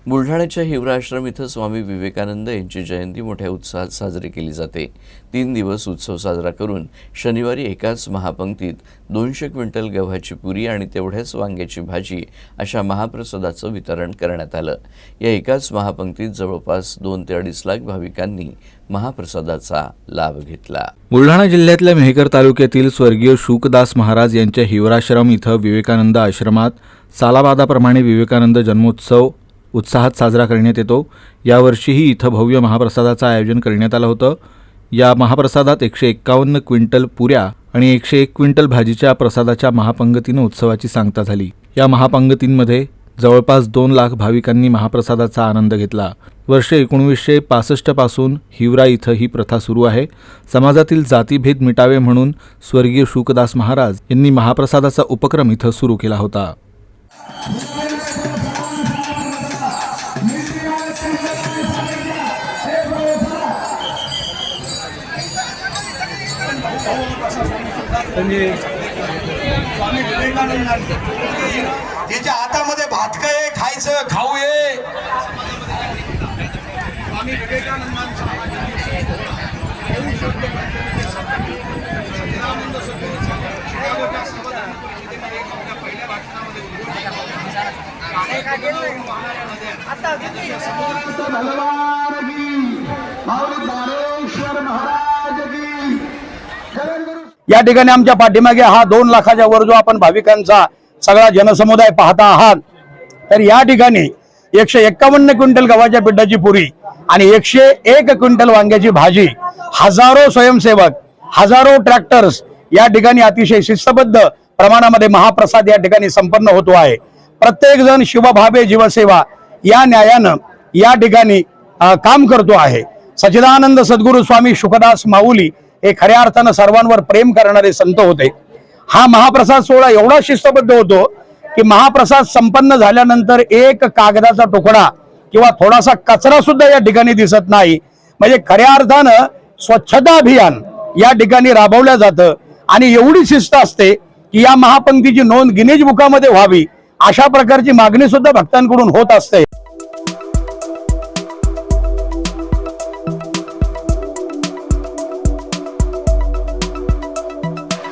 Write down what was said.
बुलढाण्याच्या हिवरा आश्रम इथं स्वामी विवेकानंद यांची जयंती मोठ्या उत्साहात साजरी केली जाते। 3 दिवस उत्सव साजरा करून शनिवारी एकाच महापंक्तीत 200 क्विंटल गव्हाची पुरी आणि तेवढ्याच वांग्याची भाजी अशा महाप्रसादाचं वितरण करण्यात आलं। या एकाच महापंक्तीत जवळपास 2 ते 2.5 लाख भाविकांनी महाप्रसादाचा लाभ घेतला। बुलढाणा जिल्ह्यातल्या मेहकर तालुक्यातील स्वर्गीय शुकदास महाराज यांच्या हिवराश्रम इथं विवेकानंद आश्रमात सालाबादाप्रमाणे विवेकानंद जन्मोत्सव उत्साहात साजरा करण्यात येतो। यावर्षीही इथं भव्य महाप्रसादाचं आयोजन करण्यात आलं होतं। या महाप्रसादात 151 क्विंटल पुऱ्या आणि 101 क्विंटल भाजीच्या प्रसादाच्या महापंगतीनं उत्सवाची सांगता झाली। या महापंगतींमध्ये जवळपास 2 लाख भाविकांनी महाप्रसादाचा आनंद घेतला। वर्ष 1965 पासून हिवरा इथं ही प्रथा सुरू आहे। समाजातील जातीभेद मिटावे म्हणून स्वर्गीय शुकदास महाराज यांनी महाप्रसादाचा उपक्रम इथं सुरू केला होता। स्वामी विवेकानंद त्याच्या हातामध्ये भातकं आहे, खायचं खाऊ आहे। स्वामी विवेकानंदांचा या ठिकाणी आमच्या पाठीमागे हा 2 लाखाच्या वर जो आपण भाविकांचा सगळा जनसमुदाय पाहता आहात, तर या ठिकाणी 151 क्विंटल गव्हाच्या पिठाची पुरी आणि 101 क्विंटल वांग्याची भाजी, हजारो स्वयंसेवक, हजारो ट्रॅक्टर्स या ठिकाणी अतिशय शिस्तबद्ध प्रमाणामध्ये महाप्रसाद या ठिकाणी संपन्न होतो आहे। प्रत्येक जण शिवभावे जीवसेवा या न्यायानं या ठिकाणी काम करतो आहे। सच्चिदानंद सद्गुरू स्वामी शुकदास माऊली हे खऱ्या अर्थानं सर्वांवर प्रेम करणारे संत होते। हा महाप्रसाद सोहळा एवढा शिस्तबद्ध होतो की महाप्रसाद संपन्न झाल्यानंतर एक कागदाचा तुकडा किंवा थोडासा कचरा सुद्धा या ठिकाणी दिसत नाही। म्हणजे खऱ्या अर्थानं स्वच्छता अभियान या ठिकाणी राबवलं जातं आणि एवढी शिस्त असते की या महापंक्तीची नोंद गिनीज बुकामध्ये व्हावी अशा प्रकारची मागणी सुद्धा भक्तांकडून होत असते।